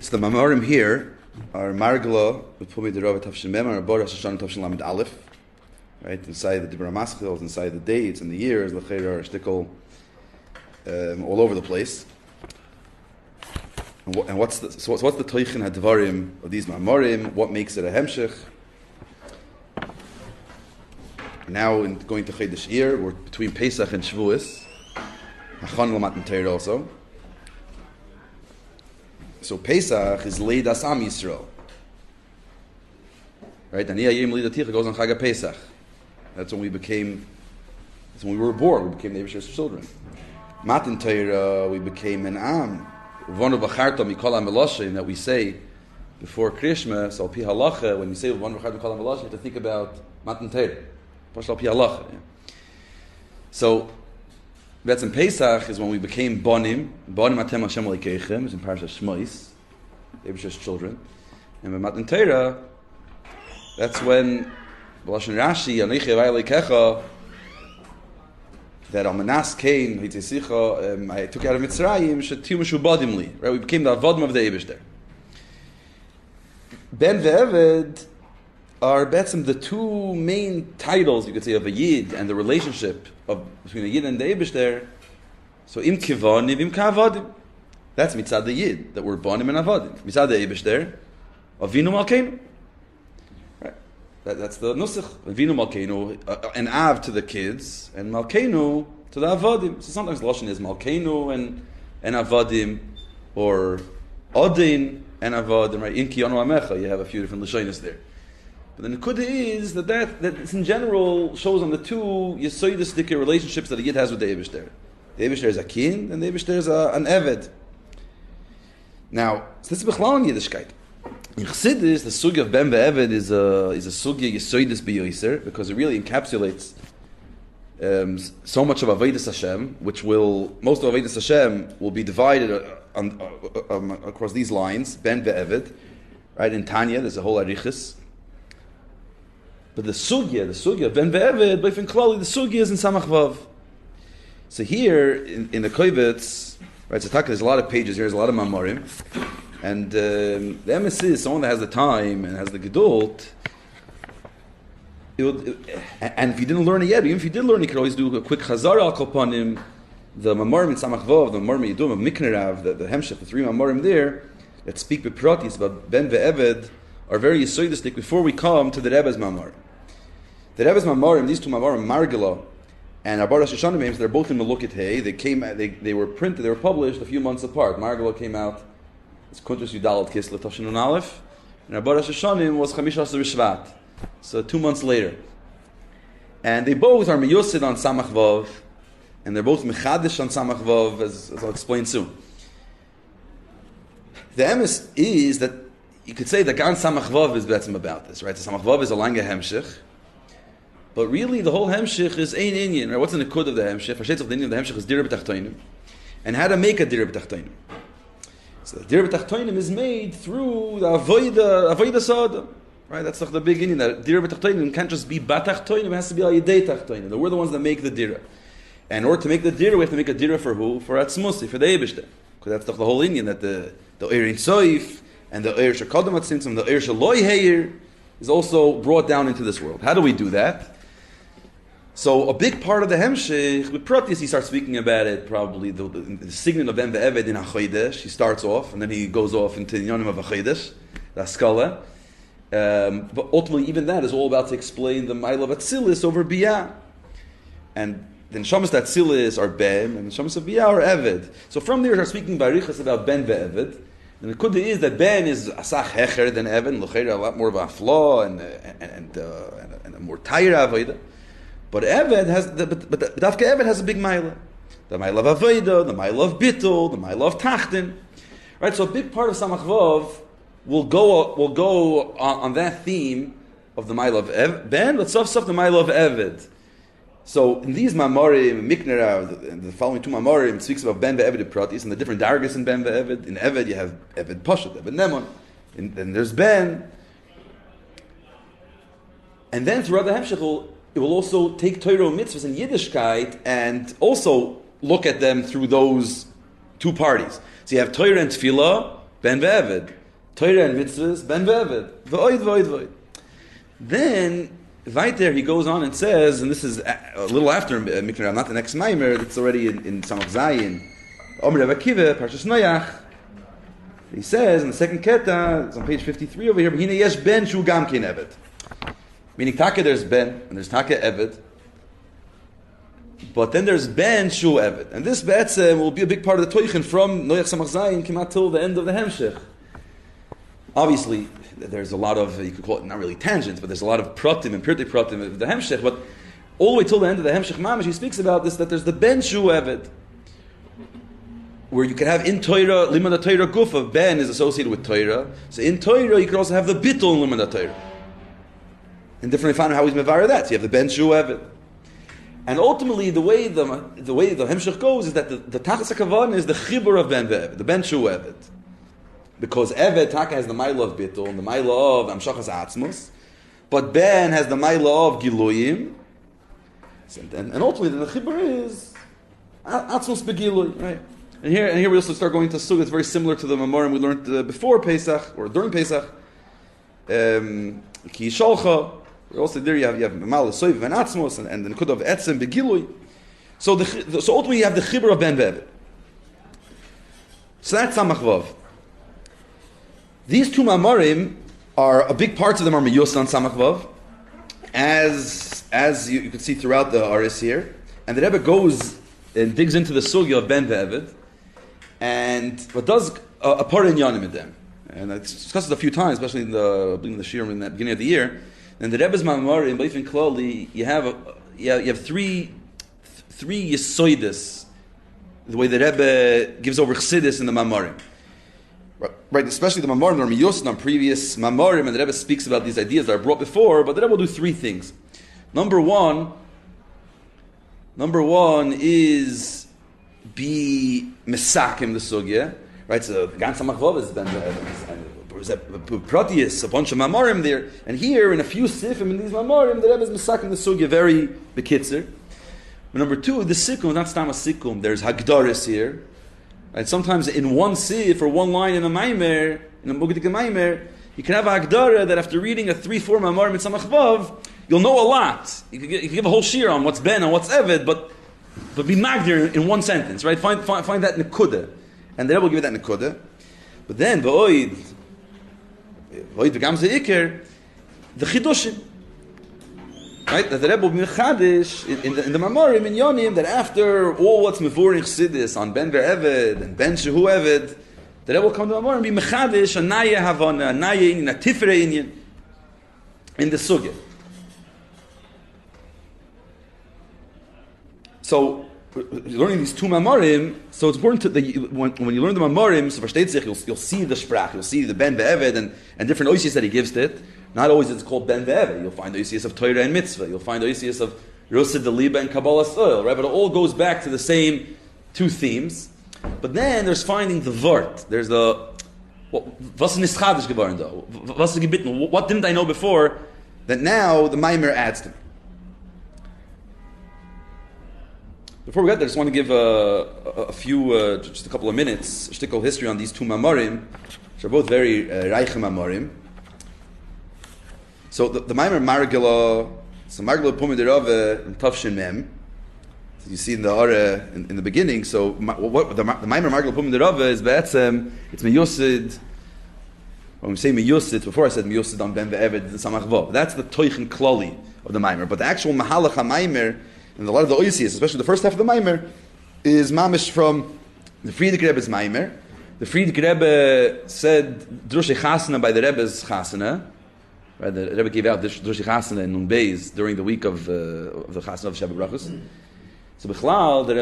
So the Maamarim here are Margala, Bepumei Aarbo, Shonim, Lamed Aleph. Right, inside the Dibra Maschils, inside the dates and the years, the Chayra, Shtickle, all over the place. And what's the Toichin Hadvarim of these Maamarim? What makes it a Hemshech? Now, going to Shiur, we're between Pesach and Shavuos. Hachan L'matan Torah also. So Pesach is Leidas Am Yisrael. Right? Ani Hayim Leidaticha goes on Chag Pesach. That's when we were born. We became the Eibusher's children. Matan Torah, we became an Am. Vonu B'charta Mikol HaMeloshin that we say before Krishma. So Pi Halacha, when you say Vonu B'charta Mikol HaMeloshin, you have to think about Matan Torah. Pashal Pi Halacha. So that's in Pesach is when we became Bonim. Bonim Atem Hashem Leikeichem is in Parashat Shmois, the Eibusher's children. And by Matan Torah, that's when Lashon Rashi, Anochi Avai Leikecha, that Almanas came, I took out of Mitzrayim, Shetiu Meshubadim Li. Right, we became the Avodim of the Eibusher. Ben ve'Eved are the two main titles, you could say, of a Yid and the relationship between a Yid and the Eibusher. So Im Kivanim, Im Ka'avadim. That's Mitzad the Yid, that we're Bonim and Avadim. Mitzad the Eibusher, Avinu Malkeinu. That's the nusach. Avinu Malkeinu, an Av to the kids, and Malkeinu to the Avadim. So sometimes the Lashon is Malkeinu and Avadim, or Odin and Avadim, right? In Kiyonu Amecha, you have a few different Lashonis there. But the Nekuda is that in general shows on the two Yesoidistic relationships that a Yid has with the Eibusher. The Eibusher is a king, and the Eibusher is an Eved. Now, so this is Bechlal in Yiddishkeit. In Chassidus, the sugya of Ben ve'Eved is a sugya Yesoidis b'Yoser, because it really encapsulates so much of Avodas Hashem, most of Avodas Hashem will be divided across these lines, Ben ve'Eved. Right, in Tanya, there's a whole arichis. But the sugya of Ben ve'Eved, but in Klali, the sugya is in Samach Vav. So here, in the Kovetz, right, so there's a lot of pages here, there's a lot of Maamarim. And the emes is someone that has the time and has the gedult. And if you didn't learn it yet, even if you did learn it, you could always do a quick chazara al kopanim. The Maamarim in Samach Vav, the Maamarim Yidum, of Miknerav, the Hemshech, the three Maamarim there that speak bepratis about Ben ve'Eved are very yisoidistic before we come to the Rebbe's Maamarim. The Rebbe's Maamarim, these two Maamarim, Margala and Arbo Shonim, they're both in Melukit Hay. They were printed, they were published a few months apart. Margala came out. It's Kuntus Yudalot Kislev Toshin Aleph, and Arbo Shonim was Chamish Asar Shvat, so 2 months later. And they both are miyusid on Samach Vav, and they're both mechadish on Samach Vav, as I'll explain soon. The emes is that you could say that Gan Samach Vav is betzim about this, right? The Samach Vav is a langa hemshich, but really the whole hemshich is ein inyan, right? What's in the code of the hemshich? Hashetz of the inyan of the hemshich is dirah b'tachtoinim, and how to make a dirah b'tachtoinim. So the dirah b'tachtoinim is made through the avodah sada, right? That's like the big inyan, that dirah b'tachtoinim can't just be b'tachtoinim, it has to be al yedei tachtoinim. We're the ones that make the dirah. And in order to make the dirah, we have to make a dirah for who? For Atzmusi, for the Eibusher. Because that's the whole inyan, that the Eir in Soif, and the Eir Shekadam Atzimtzum, the Eir Shaloi Heir, is also brought down into this world. How do we do that? So a big part of the Hemshech, with Protis, he starts speaking about it, probably the signet of Ben ve'Eved in HaChodesh. He starts off, and then he goes off into the Yonim of HaChodesh, the Haskalah. But ultimately, even that is all about to explain the Ma'il of Atzilis over Biyah. And then Shamas Atzilis are Ben, and Shamas of Biyah are Eved. So from there, we're speaking by Riches about Ben ve'Eved. And the Kudah is that Ben is Asach Hecher than Eved, L'cheira, a lot more of a flaw and a more tired Avodah. But Eved has, but Dafka Eved has a big Ma'ila. The Ma'ila of Avodah, the Ma'ila of Bittul, the Ma'ila of Tachtin. Right, so a big part of Samach Vav will go on that theme of the Ma'ila of Ben, but Sof the Ma'ila of Eved. So in these Maamarim, Miknera, the following two Maamarim, speaks about Ben ve'Eved Pratis and the different dargis in Ben ve'Eved. In Eved you have Eved Pashat, Eved Nemon, and then there's Ben. And then throughout the Hemshech, it will also take Torah mitzvahs and Yiddishkeit and also look at them through those two parties. So you have Torah and Tefillah, ben ve'eved. Torah and mitzvahs, ben ve'eved. V'oid, v'oid, v'oid. Then, right there, he goes on and says, and this is a little after Mikra, not the next Maimer, it's already in Samach Zayin. Omer Rebbe Akiva, Parshas Noach. He says in the second keta, it's on page 53 over here, Hine yesh ben shu gam kein eved. Meaning, taka there's ben, and there's taka eved. But then there's ben shu eved. And this be'etzem will be a big part of the Toichen from Noach Samach Zayin, Kimat till the end of the Hemshech. Obviously, there's a lot of, you could call it not really tangents, but there's a lot of pratim and pirtei pratim of the Hemshech, but all the way till the end of the Hemshech Mamash, he speaks about this, that there's the ben shu eved, where you can have in Torah, limud Torah gufa, ben is associated with Torah, so in Torah you could also have the bittul in limud Torah. And differently found how he's mevareh that, so you have the ben shu eved. And ultimately, the way the Hemshech goes is that the tachas hakavan is the chibur of ben ve'eved, the ben shu eved. Because Eved Taka has the Maila of Bittul and the Maila of Amshachas Atzmus, but Ben has the Maila of Giluyim, and ultimately the Chibur is Atzmus Begilui, right? And here we also start going to Sug. It's very similar to the Maamarim we learned before Pesach or during Pesach. Ki Sholcha. Also there you have Maila Soiv and Atzmus and the Nekud of Etzem Begilui. So ultimately you have the Chibur of Ben Veved. So that's Samach Vav. These two Maamarim are a big part of them are miyus on Samach Vav, as you can see throughout the Aris here. And the Rebbe goes and digs into the sugya of Ben ve'eved, but does a part in Yonim in them. And I discussed it a few times, especially in the Shiur in the beginning of the year. And the Rebbe's Maamarim, Beifin Klali, you have three Yesoidis, the way the Rebbe gives over Chassidus in the Maamarim. Right, especially the Maamarim are miyosn on previous Maamarim, and the Rebbe speaks about these ideas that are brought before, but the Rebbe will do three things. Number one is be mesakim the sugya, right? So the Gan Samach Vav is then Proteus, a bunch of Maamarim there, and here in a few sifim in these Maamarim, the Rebbe is mesakim the sugya very bekitzer. Number two, the sikum, not stam a sikum. There's hagdaris here. Right, sometimes in one sif or one line in a maimer, in a mugadik maimer, you can have a hagdara that after reading a 3-4 Maamarim in Samach Vav, you'll know a lot. You can give a whole shir on what's ben and what's eved, but be magdir in one sentence, right? Find that nekuda, and the Rebbe will give you that nekuda. But then v'oid v'gam ze'ikir, the chidushim. Right, that the Rebbe will be mechadish in the Maamarim in Yonim, that after all what's mevur in Chassidus on Ben ve'eved and Ben shehu eved, the Rebbe will come to the Maamarim and be mechadish a naya havana, a naya inyan, a tifrei inyan in the sugya. So learning these two Maamarim, so it's important when you learn the Maamarim, so versteht sich, you'll see the sprach, you'll see the Ben ve'eved and different oisies that he gives to it. Not always it's called Ben ve'eved. You'll find the oisies of Torah and Mitzvah. You'll find the oisies of Roshei, Deliba, and Kabbalah soil, right? But it all goes back to the same two themes. But then there's finding the Vort. There's the was ist nischadisch geworden da? Was ist gebitten? What didn't I know before that now the Maimer adds to me? Before we get there, I just want to give a few, just a couple of minutes, shtickle history on these two Maamarim, which are both very reiche Maamarim. So the Maimer Margala, so Margala Bepumei and Tafshin Mem. So you see in the Ara in the beginning. So what the Maimer Margala Bepumei is Bepumei, it's miyusid. When we say miyusid, before I said miyusid on Ben ve'eved and Samach Vav. That's the Toichen Klali of the Maimer. But the actual Mahalach HaMaimer, and a lot of the oisias, especially the first half of the Maimer, is mamish from the Frierdiker Rebbe's Maimer. The Frierdiker Rebbe said Roshei Chasana by the Rebbe's Chasana. Right, the Rebbe gave out the Roshei Chasana in Nun Beis during the week of the Chasana of Shabbat Brachos. So Bichlal, the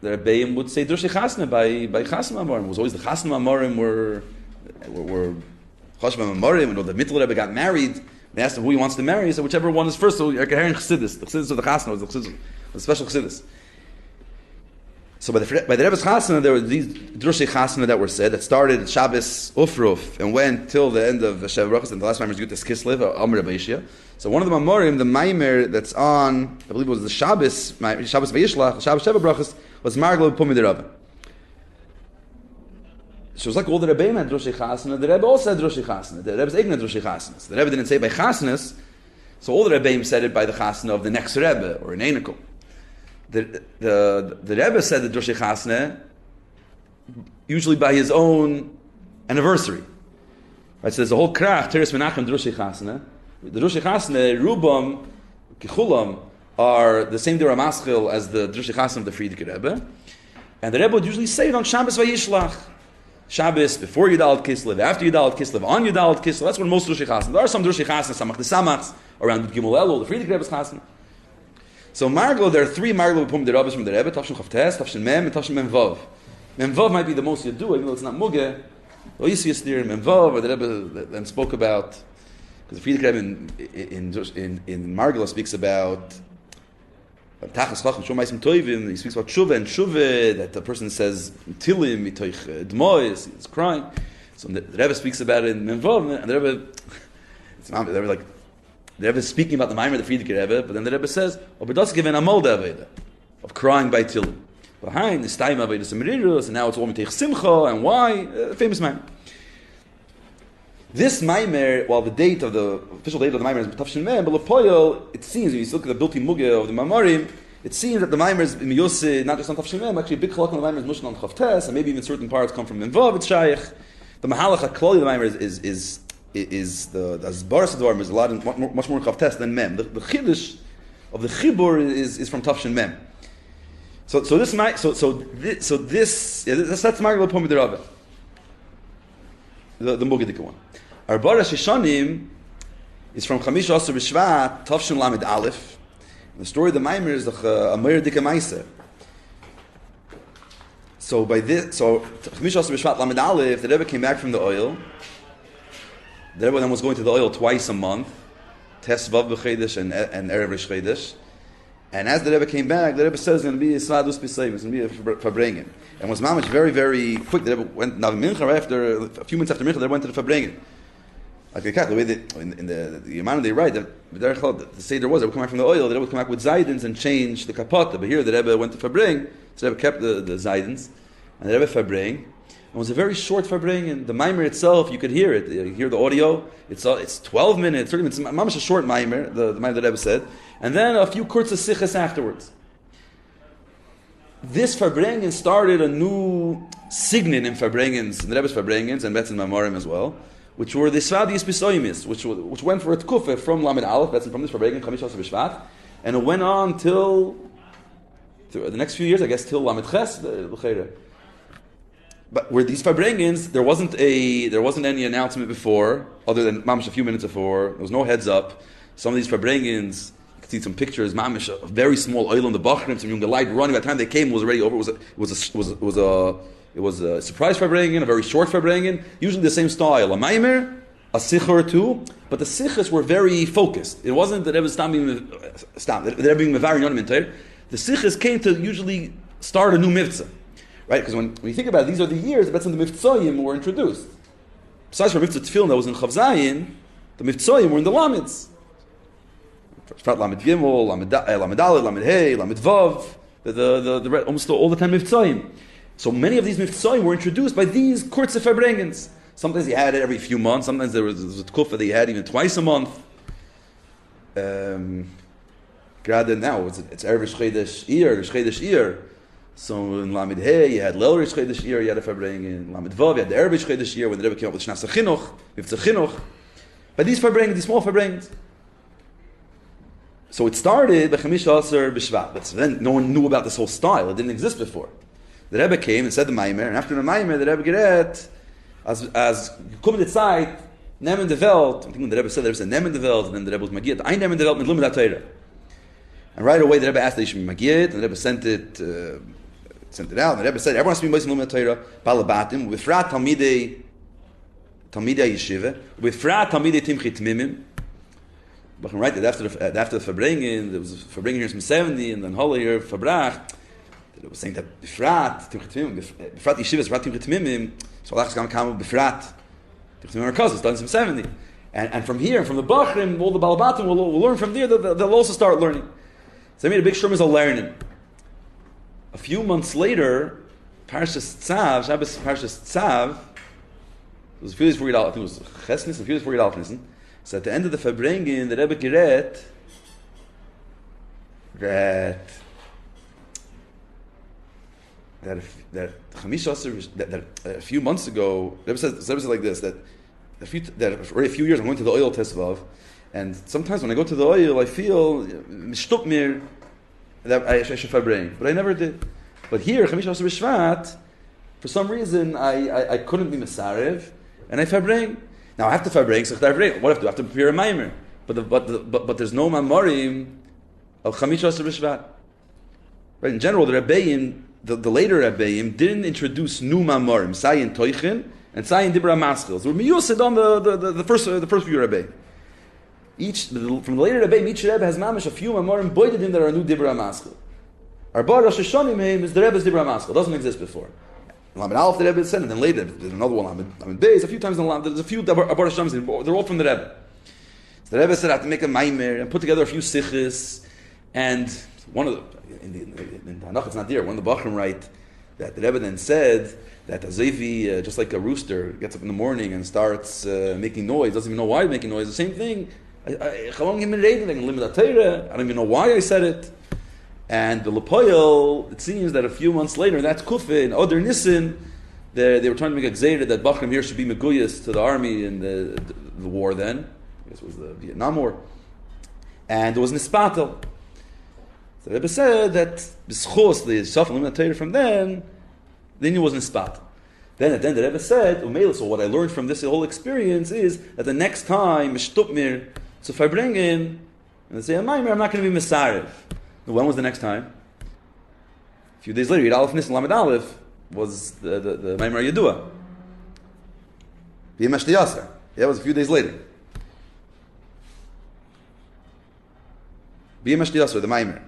Rebbeim would say Roshei Chasana by Chasana Maamarim. It was always the Chasana Maamarim were Chasana Maamarim, and the Mittel Rebbe got married. They asked him who he wants to marry. He said whichever one is first. So you're hearing Chassidus. The Chassidus of the Chasana was the special Chassidus. So by the Rebbe's Chasana, there were these Roshei Chasana that were said, that started at Shabbos Ufruf and went till the end of Shabbat Brachos, and the last Maimer is Yutas Kislev, Amr Rabbeishia. So one of the Maamarim, the Maimer that's on, I believe it was the Shabbos Vayishlach, Shabbos Shabbat Brachos, was Margala Bepumei. So it's like all the Rebbeim had Roshei Chasna, the Rebbe also had Roshei Chasna. The Rebbe's ignorant Roshei Chasnas. The Rebbe didn't say by Chasnas, so all the Rebbeim said it by the Chasna of the next Rebbe, or in Einikel. The Rebbe said the Roshei Chasna usually by his own anniversary. Right, so there's a whole craft, Teres Menachem, the Roshei Chasna. The Roshei Chasna, Rubam, Kichulam, are the same Dira Maschil as the Roshei Chasna of the Friedrich Rebbe. And the Rebbe would usually say it on Shabbos Vayishlach. Shabbos, before Yudalit Kislev, after Yudalit Kislev, on Yudalit Kislev. That's when most Roshei Chasna. There are some Roshei Chasna, Samach the Samachs, around Gimel Elul, the Friedrich Rebbe's Chasna. So Margala, there are three Margala Bepumei the Rabbis from the Rebbe, Tavshin Chavtes, Tavshin Mem, and Tavshin Mem Vav. Mem Vav might be the most you do, even though it's not Mugeh. Well, you see a steer in Mem Vav, or the Rebbe then spoke about, because the Friedrich Rebbe in Margala speaks about Tachas Chacham Shom Ma'asim Toivim. He speaks about Shuva and Shuva, that the person says Tilim Mitoich Dmois, he's crying. So the Rebbe speaks about it in Mem Vav, and the Rebbe is speaking about the Maamarim of the Friedrich Rebbe, but then the Rebbe says, "Oh, but that's given a molda aveda of crying by Tilim. Behind this time aveda semirirus, and now it's all Miteich Simcha, and why? Famous Maamarim. This Maimer, while the date of the official date of the Maimer is Tafshin Mem, but Lepoyel, it seems, when you look at the built-in Mugeh of the Maamarim, it seems that the Maimer is Miyose, not just on Tafshin Mem, actually a big chalak on the Maimer is Mushon on Chavtes, and maybe even certain parts come from Memvav, it's Shaykh. The Mahalach HaKloli of the Maimer is the Asbaras of the Dvarm is a lot much more Chavtes than Mem. The Chiddush of the Chibur is from Tafshin Mem. That's Margala Bepumei the Rebbe, the Mugadik one. Arbo Rashi Shonim is from Chamish Asar B'Shvat, Tavshin Lamed Aleph. The story of the Maamarim is a Meir Dika Maisa. So Chamish Asar B'Shvat Lamed Aleph, the Rebbe came back from the oil. The Rebbe then was going to the oil twice a month, Tes Vav B'Chedesh and Erev Rish Chedesh. And as the Rebbe came back, the Rebbe says it's going to be a Sladus B'Seim, it's going to be a Fabrengen. And was Mamash very, very quick. The Rebbe went, now Mincha, after, a few minutes after Mincha, the Rebbe went to the Fabrengen. Like the way in the Yamanim they write that the Seder was, they would come back from the oil, the Rebbe would come back with Zaydins and change the kapata. But here the Rebbe went to Fabring, so the Rebbe kept the Zaydins, and the Rebbe Fabring. It was a very short Fabring, and the Maimer itself, you could hear it. You hear the audio. It's 12 minutes, 30 minutes. Mamash a short Maimer, the Maimer that Rebbe said, and then a few kurz sichas afterwards. This Fabringen started a new signin in Fabringens, in the Rebbe's Fabringens, and Betzin Maamarim as well, which were the Svadiyas Pisoimis, which went for a tkufa from Lamed Aleph, that's from this Fabringen, Chamish Asar B'Shvat, and it went on till the next few years, I guess, till Lamed Ches, but where these Fabringens, there wasn't any announcement before, other than mamish a few minutes before. There was no heads up. Some of these Fabringens, you can see some pictures. Mamish a very small oil in the Bachrim, some young light running. By the time they came, it was already over. It was a surprise Fabringen, a very short Fabringen, usually the same style. A Maimer, a Sicha or two, but the Sichas were very focused. It wasn't that it was being Mevar Yonim Inter. The Sichas came to usually start a new Mivtza. Right? Because when you think about it, these are the years that the Mivtzoyim were introduced. Besides for Mivtza Tefillin that was in Chavzayin, the Mivtzoyim were in the Lamids. Lamed Gimel, Lamed Daled, Lamed Hey, Lamed Vav, almost all the 10 Mivtzoyim. So many of these Mivtzoyim were introduced by these Kurze Fabringens. Sometimes he had it every few months, sometimes there was a Tkufa that he had even twice a month. Gerade now, it's Erev Rish Chedesh Iyar. So in Lamed Hey, you had Lel Rish Chedesh Iyar, you had a Fabring. In Lamed Vav, you had the Erev Rish Chedesh Iyar, when the Rebbe came up with Shnasa Chinuch, Mivtza Chinuch. But these Fabring, these small Fabrings. So it started by Chamish Asar B'Shvat. But then no one knew about this whole style. It didn't exist before. The Rebbe came and said the Maimer, and after the Maimer, the Rebbe geret, as you come to the side, Nemen de Welt, I think when the Rebbe said Nemen de Welt, and then the Rebbe was Magiyat, Ein Nemen de Welt mit Lumid HaTorah. And right away the Rebbe asked that he should be Magiyat, and the Rebbe sent it out, and the Rebbe said, everyone has to be Moisim Lumid HaTorah, Balabatim, with Frat Talmidei Yeshiva, with Frat Talmidei Timchi Tmimim. But right that after the Fabringen, there was Fabringen here from 70, and then Holy here Fabrach. It was saying that Befrat Timchi Yeshiva is Frat Timchi Tmimim. So Allah is going to come with Befrat Timchi Tmimim Arkos. It's done in 70, and from here, from the Bachrim, all the Balabatim will learn from there. They'll also start learning. So they made a big shurm as a learning. A few months later, Parshas Tzav, Shabbos Parshas Tzav, it was a few days before Yidal, I think it was Chesnis, a few days before Yidal Nissen. So at the end of the Fabrengen, the Rebbe gerät that a few months ago, the Rebbe says like this, that already a few years I'm going to the oil Tesvav, and sometimes when I go to the oil, I feel mishtup mir that I should Fabreng, but I never did. But here, Chamisha Asar B'Shvat, for some reason, I couldn't be Mesarev, and I Fabreng. Now I have to Fabreng, so what do I have to prepare a Maamarim? But there's no Maamarim of Chamisha Asar B'Shvat. Right? In general, the Rebbeim, the later Rebbeim, didn't introduce new Maamarim, Sayin Toichin, and Sayin Dibra Maschil. So we're miyusid on the first few Rebbeim. From the later Rebbeim, each Rebbe has mamish a few Maamarim boided in that are new Dibra Maschil. Arbo Roshei Shonim is the Rebbe's Dibra Maschil. It doesn't exist before. Lamed Aleph the Rebbe said, and then later there's another one. Lamed Beis. A few times there's a few Arbo Roshei Shonim. They're all from the Rebbe. So the Rebbe said I have to make a maimer and put together a few sichos. And one of the in the Hanach it's not there. One of the Bachrim write that the Rebbe then said that a Zevi, just like a rooster, gets up in the morning and starts making noise. Doesn't even know why he's making noise. The same thing. I don't even know why I said it. And the Lepoyel, it seems that a few months later, that's Kufa, in other Nissan, they were trying to make a gzeira that Bachram here should be Meguyas to the army in the war then. I guess it was the Vietnam War. And there was Nispatel. So the Rebbe said that B'schos, the Shaf and Limit Torah from then it was Nispatel. Then at the end the Rebbe said, so what I learned from this whole experience is that the next time, Mishtupmir, so if I bring in, and they say, I'm not going to be Mesarev. When was the next time? A few days later, Yid Aleph Nisan Lamed Aleph was the Maamar Yedua. B'yem Ashtiyasar. Yeah, it was a few days later. B'yem Ashtiyasar, the Maamar.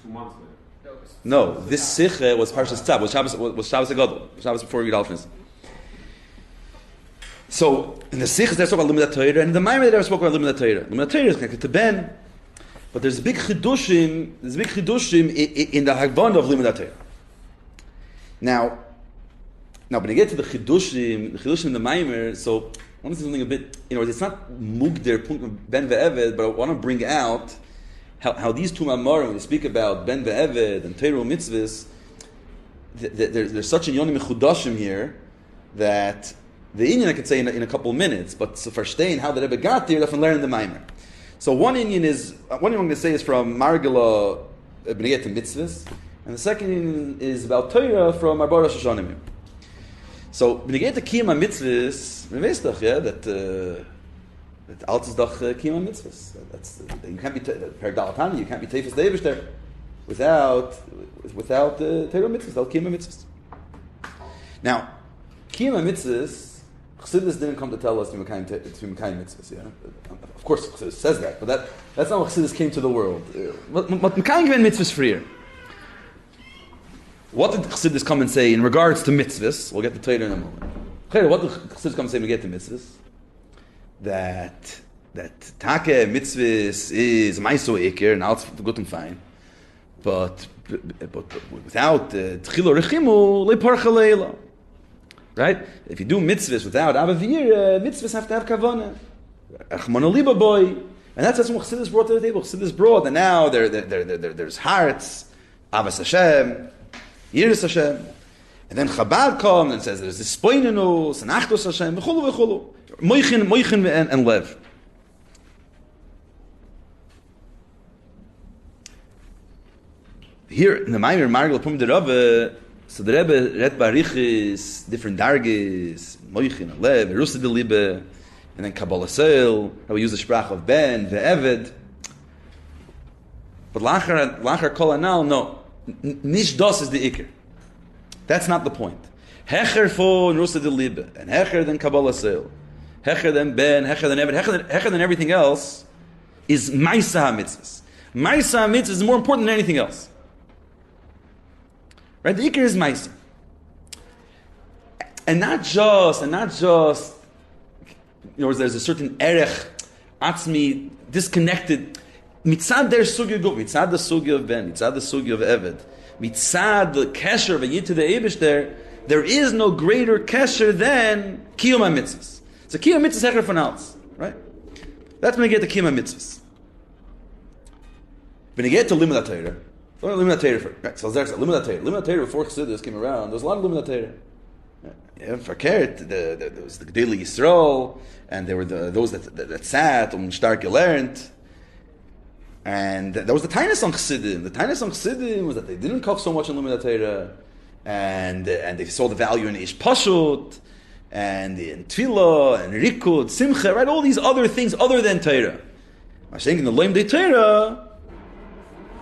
2 months later. No, this Sikha was Parshas Tzav, was Shabbos Agadol, Shabbos before Yid Aleph Nisan. So, in the Sikha, they spoke about Limud Torah, and in the Maamar, they spoke about Limud Torah. Limud Torah is connected to Ben. But there's big chidushim in the Hagban of Limud Torah. Now, when I get to the chidushim in the Maamar, so I want to say something a bit, it's not mugder ben ve'eved, but I want to bring out how these two Maamarim, when they speak about ben ve'eved and Torah mitzvahs, there's such a yonim mechudashim here that the Indian I could say in a couple of minutes, but to verstehen how the Rebbe got there, that's from learning the Maamar. So one Indian I'm going to say is from Margala B'negei Mitzvahs, and the second Indian is about Torah from Arbo Rosh Shonim. So B'negei Kiyama Mitzvahs, that alt is doch Kiyama Mitzvahs. You can't be per Dalatani, you can't be Teifas Davish there without Torah Mitzvahs, without Kiyama Mitzvahs. Now, Kiyama Mitzvahs, Chassidus didn't come to tell us to Mekayim mitzvahs. Yeah? Of course, Chassidus says that, but that's not what Chassidus came to the world. But Mekayim mitzvahs freer. What did Chassidus come and say in regards to mitzvahs? We'll get to Torah in a moment. What did Chassidus come and say when we get to mitzvahs? That Take mitzvahs is maiso eker, and it's good and fine. But without Tchilo Rechimu, Leparcha Leila. Right? If you do mitzvahs without Avavir, mitzvahs have to have kavanah. Achmana liba boy. And that's what Chassidus brought to the table. Chassidus brought, and now there's hearts, Avas Hashem, Yiras Hashem. And then Chabad comes and says there's this Spoinenus, and Achdus Hashem, v'chulu v'chulu. Moichin and Lev. Here, in the Maamar Margala Pum de Rebbe, so the Rebbe read Barichis, different dargis, Moichin and Lev, Rusa de Libe, and then Kabbalah Seil, how we use the sprach of Ben, Ve'eved. But Lachar Kol Anal, no. Nish dos is the Iker. That's not the point. Hecher fo Rusa de Libe, and Hecher then Kabbalah Seil. Hecher then Ben, Hecher then Eved, Hecher then everything else is Maisa HaMitzvahs. Maisa HaMitzvahs is more important than anything else. Right? The Iker is Maisa. And not just, there's a certain erech, atzmi, disconnected, mitzad der sugya guf, mitzad the sugya of Ben, mitzad the sugya of Eved, mitzad the kesher of a yid to the Eibush there, there is no greater kesher than kiyum mitzvahs. So kiyum mitzvahs hecher von alles, right? That's when you get the kiyum mitzvahs. When you get to limud Torah, limud Torah, right? So there's limud Torah. Limud Torah before Chassidus came around. There was a lot of limud Torah. Yeah, verkehrt, there was the Gedele Yisrael, and there were those that sat and stark gelernt. And there was the Tainus on Chassidim. The Tainus on Chassidim was that they didn't cough so much in Limud Torah, and they saw the value in Ish Pashut, and in Tefillah, and Rikud, Simcha, right? All these other things other than Torah. I'm saying in the Loim De Torah,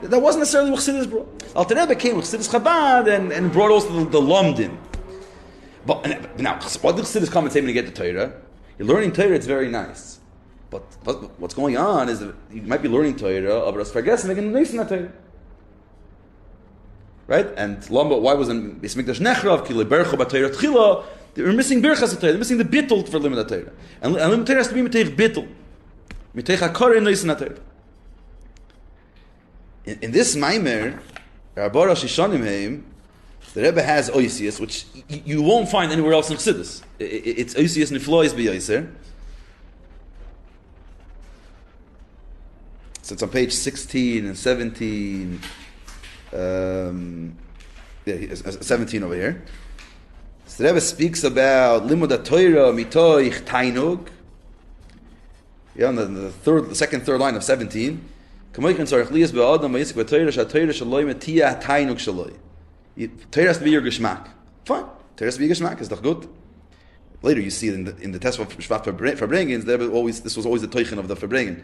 that wasn't necessarily what Chassidus brought. Alter Rebbe came with Chassidus Chabad and brought also the Lomdim. But now, what did Chassidus come and say when you get to Torah? You're learning Torah, it's very nice. But what's going on is that you might be learning Torah, but it's forgetting making Nissan Torah. Right? And Lomba, why wasn't Bismikdash Nechrav, Kile Bercho B'Torah Tchila? They were missing Birchas Torah, they're missing the Bittul for Limud Torah. And Limud Torah has to be Mitech Bittul. Mitech HaKorah in Nissan Torah. In this Maimer, Arbara Roshei Shonim, the Rebbe has Oisius, which you won't find anywhere else in Chassidus. It's Oisius Niflois B'Yoser. So it's on page 16 and 17. 17 over here. So the Rebbe speaks about Limud Torah mitoich tainug. Yeah, on the second, third line of 17. Torah has to be your geschmack. Fine. Torah has to be your geschmack. Is that good? Later you see it in the test of Shvat Verbringen. This was always the teichen of the Verbringen.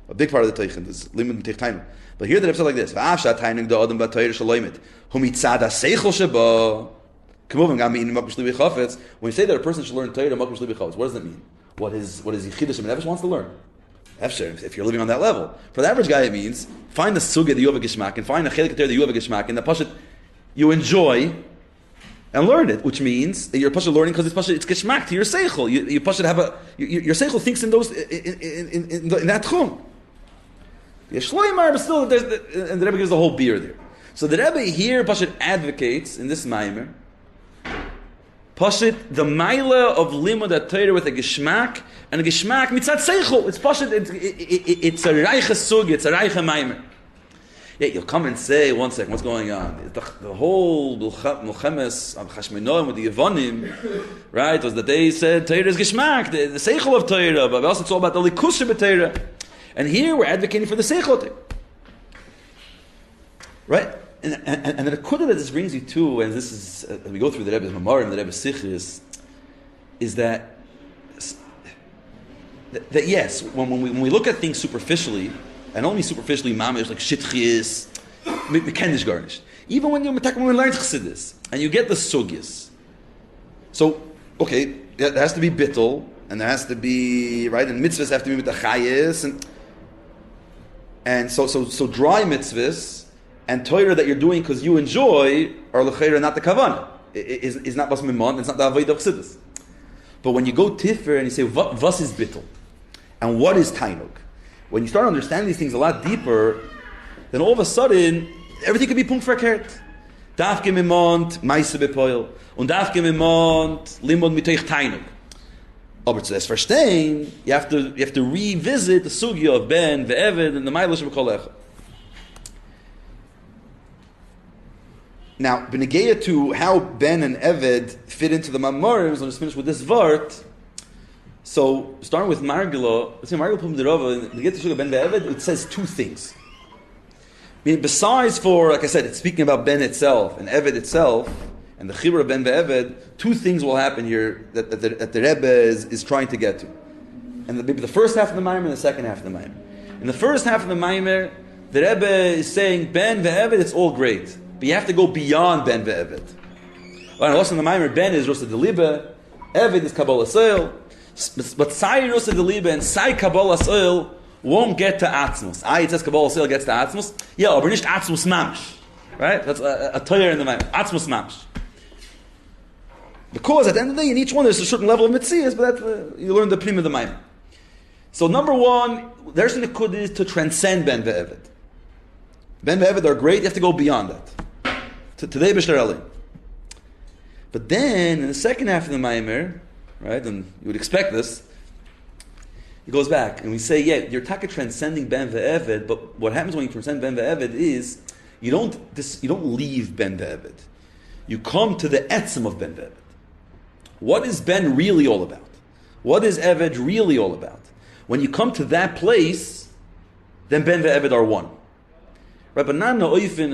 A big part of the teichen is limud mitich tainug. But here the Rebbe said like this: "V'afshat tainug da'adam b'Torah shaloimet hu mitzad ha'seichel sheba." When you say that a person should learn Torah, what does that mean? What is Yichidus and Nefesh wants to learn? If you're living on that level. For the average guy, it means find the sugya that you have a geshmak, and find a chelik that you have a geshmak, and the pashat you enjoy, and learn it. Which means that you're pashat learning because it's geshmak to your seichel. You pashat have your seichel thinks in those in that chum. Yeshloimar, but still, and the Rebbe gives the whole beer there. So the Rebbe here pashat advocates in this maimer. Pashit, the maila of limud Torah with a geshmak, and a geshmak mitzat seichel. It's pashit, it's a reiche sug, it's a reiche maimer. Yeah, you'll come and say, one second, what's going on? The whole Mulchemes of Chashmenoim with the Yevonim, right, was that they said Torah is geshmak, the seichel of Torah, but also it's all about the likus of Torah. And here we're advocating for the seichel of Torah. Right? And the kudah that this brings you to, and this is, as we go through the Rebbe's Maamarim, the Rebbe's Sichos, is that yes, when we look at things superficially, and only superficially, mamish, like shitchias, mekendish garnish. Even when we learn Chassidus, and you get the sugyas. So, okay, there has to be bittul, and there has to be, right, and mitzvahs have to be with the chayis, and so dry mitzvahs, and Torah that you're doing because you enjoy are l'chayra not the kavanah. Is not bas mimon. It's not the avodah of chassidus. But when you go tiffer and you say was is bittul, and what is tainug, when you start understanding these things a lot deeper, then all of a sudden everything can be punkt verkehrt. Darf gemimont meise bepoil und darf gemimont limod mitoich tainug. Aber zu das verstehen, you have to revisit the sugya of ben ve'eved and the mailosh v'kolecha. Now, b'negeya to how Ben and Eved fit into the Maamarim, I'll just finish with this vart. So, starting with Margala, let's see, Margala Pum Derova, in the get to Ben ve'Eved, it says two things. I mean, besides for, like I said, it's speaking about Ben itself and Eved itself, and the Chibur of Ben ve'Eved, two things will happen here that the Rebbe is trying to get to. And maybe the first half of the Maimer and the second half of the Maimer. In the first half of the Maimer, the Rebbe is saying Ben ve'Eved, it's all great. But you have to go beyond Ben ve'Eved. Well, also in the Maimer, Ben is Rosa Deliba, Eved is Kabbalah Soil, but Sai Rosa Deliba and Sai Kabbalah Soil won't get to Atzmus. It says Kabbalah Soil gets to Atzmus. Yeah, but nicht Atzmus Mamish. Right? That's a Torah in the Maimer. Atzmus Mamish. Because at the end of the day, in each one there's a certain level of Metzias, but you learn the Pnim of the Maimer. So number one, there's an Nikud is to transcend Ben ve'Eved. Ben ve'Eved are great, you have to go beyond that. Today, B'Shler Ali. But then, in the second half of the Maimer, right, and you would expect this, he goes back, and we say, yeah, you're taka transcending ben ve'eved, but what happens when you transcend ben ve'eved is, you don't leave ben ve'eved. You come to the etzem of ben ve'eved. What is ben really all about? What is eved really all about? When you come to that place, then ben ve'eved are one. Right, but not in the oifin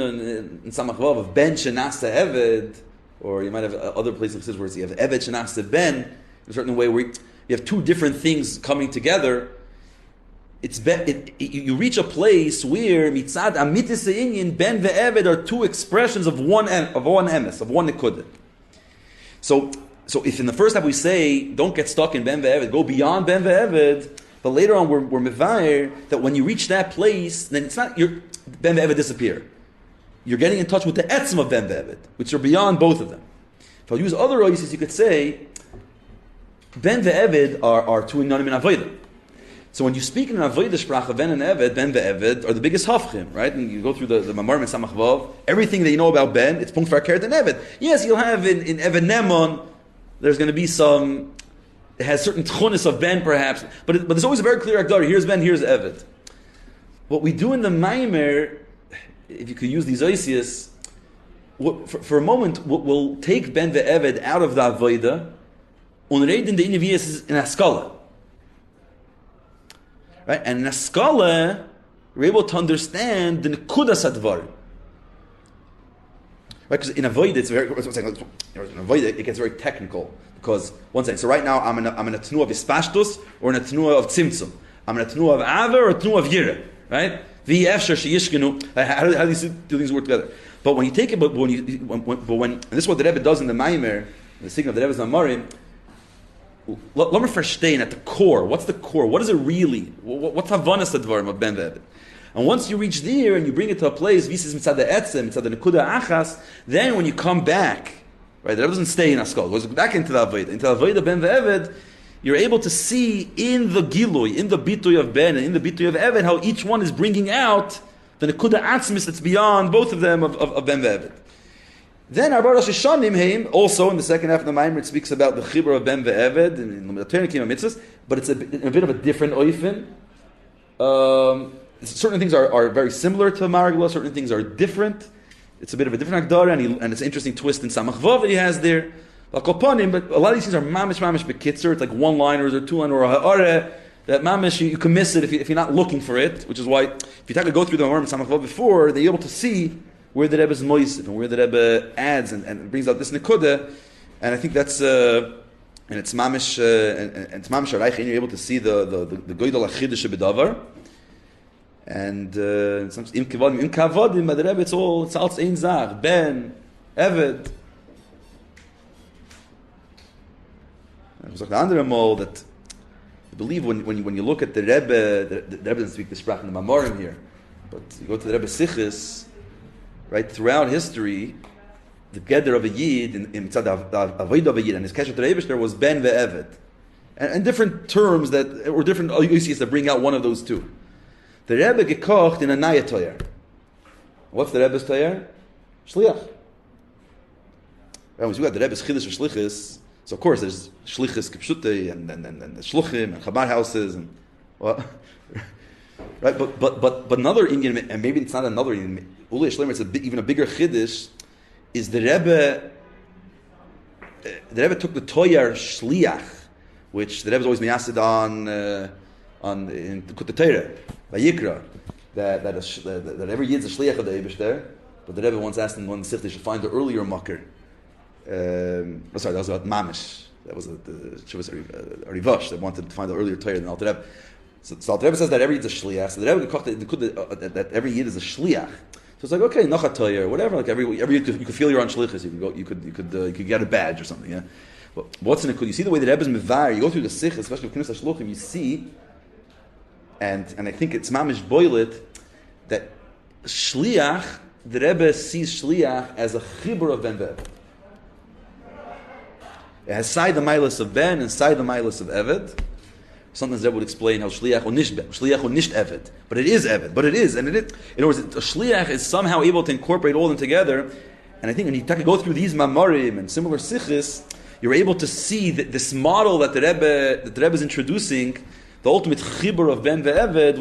in Samach Vav of ben shenasa eved, or you might have other places where you have eved shenasa ben, in a certain way where you have two different things coming together. You reach a place where mitzad amitis inyan ben ve'eved are two expressions of one emes, of one nekudah. So if in the first half we say don't get stuck in ben ve'eved, go beyond ben ve'eved, but later on we're mevayer that when you reach that place, then it's not your ben ve'eved disappear. You're getting in touch with the etzem of ben ve'eved, which are beyond both of them. If I use other oises, you could say ben ve'eved are two inanim in avodah. So when you speak in an avodah shpracha, ben and eved, ben ve'eved are the biggest hafchim, right? And you go through the Mamarim and Samach Vav, everything that you know about ben, it's punkt v'akert and eved. Yes, you'll have in eved nemon, there's going to be some, it has certain tchunis of ben perhaps, but there's always a very clear agdar. Here's ben, here's eved. What we do in the Maimer, if you could use these oisius, for a moment, we'll take ben ve'eved out of the avodah, and read in the inyavias in Haskalah. Right? And in Haskalah, we're able to understand the nekudas advar. Right? Because in avodah, it gets very technical. Because, one second, so right now I'm in a tnuah of ispashtus or in a tnuah of tzimtzum. I'm in a tnuah of aver or a tnuah of yireh. Right? How do these two things work together? But when you take it, and this is what the Rebbe does in the Maimer, the signal of the Rebbe's Maamarim, let me first at the core. What's the core? What is it really? What's havanas advarim of ben ve'eved? And once you reach there and you bring it to a place, visis mitzad the etzem, mitzad the nekuda achas, then when you come back, right, the Rebbe doesn't stay in Haskalah, goes back into the avodah ben ve'eved, you're able to see in the gilui, in the bituy of ben, and in the bituy of eved, how each one is bringing out the nekuda atzmis that's beyond both of them of ben ve'eved. Then Arbo Roshei Shonim heim, also in the second half of the Maamarim, it speaks about the chibur of ben ve'eved in the Torah Kima mitzvahs, but it's a bit of a different oifin. Certain things are very similar to Margala, certain things are different. It's a bit of a different agdara, and it's an interesting twist in Samach Vav that he has there. But a lot of these things are mamish bekitzer. It's like one-liners or two-liners or a ha'areh. That mamish, you can miss it if you're not looking for it, which is why if you take a go through the Maamarim and Samach Vav before, they're able to see where the Rebbe is moisif and where the Rebbe adds and brings out this nekuda, and I think that's and it's mamish and it's mamish araych, and you're able to see the goydol achidush bedavar, and im kavodim, but the Rebbe it's all ein zach ben eved. It was like the andere mol that I believe when you look at the Rebbe, the Rebbe doesn't speak the sprach in the Maamarim here, but you go to the Rebbe Sichis. Right, throughout history, the gather of a yid in mitzad avodah of a yid and his kesher to the Eibishter was ben ve'eved, and different terms that or different usis that bring out one of those two. The Rebbe gekocht in a naya toyer. What's the Rebbe's toyer? Shliach. When we got the Rebbe's chiddush or shlichus, so of course there's shlichus kipshutei and the shluchim and Chabad houses and well, right, but another Indian, and maybe it's not another Indian. Uli Shleimer, it's even a bigger chiddush, is the Rebbe took the Toyar Shliach, which the Rebbe is always miyasid on in the Torah, by Yikra, that every yid is a Shliach of the Eibishter, but the Rebbe once asked him one sif they should find the earlier Makar. That was about Mamish. That was the Rivash that wanted to find the earlier Torah than Alter Rebbe. So Alter Rebbe says that every yid is a Shliach, so the Rebbe that every yid is a Shliach. So it's like, okay, nachatoyer, whatever. Like every you could feel you're on shlichus. You could get a badge or something. Yeah. But what's in it? You see the way the Rebbe is mevar. You go through the sich, especially with Knesset Shluchim. You see, and I think it's mamish boilet that shliach. The Rebbe sees shliach as a chibur of ben ve'eved. It has side the milas of ben and side the milas of eved. Sometimes that would explain how shliach or nisht eved, but it is eved. But it is, and in other words, a shliach is somehow able to incorporate all of them together, And I think when you go through these Maamarim and similar Sichis, you're able to see that this model that the Rebbe is introducing, the ultimate chibur of ben ve'eved,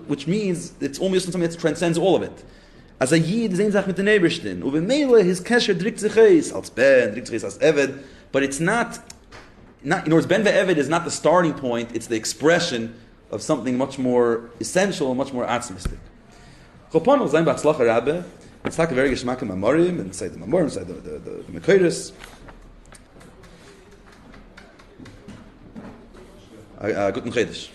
which means it's almost something that transcends all of it. As a yid is ein zach mit den Ebersten, uvemele his kesher drikt sich eis als ben, drikt sich eis als eved, but it's not. In other words, ben ve'eved is not the starting point; it's the expression of something much more essential and much more atzmistic. Choponel zayin b'atzlacha Rabbe. It's like a very geschmack in Maamarim, inside the Maamarim, inside the Mekeiris. Guten Chedesh.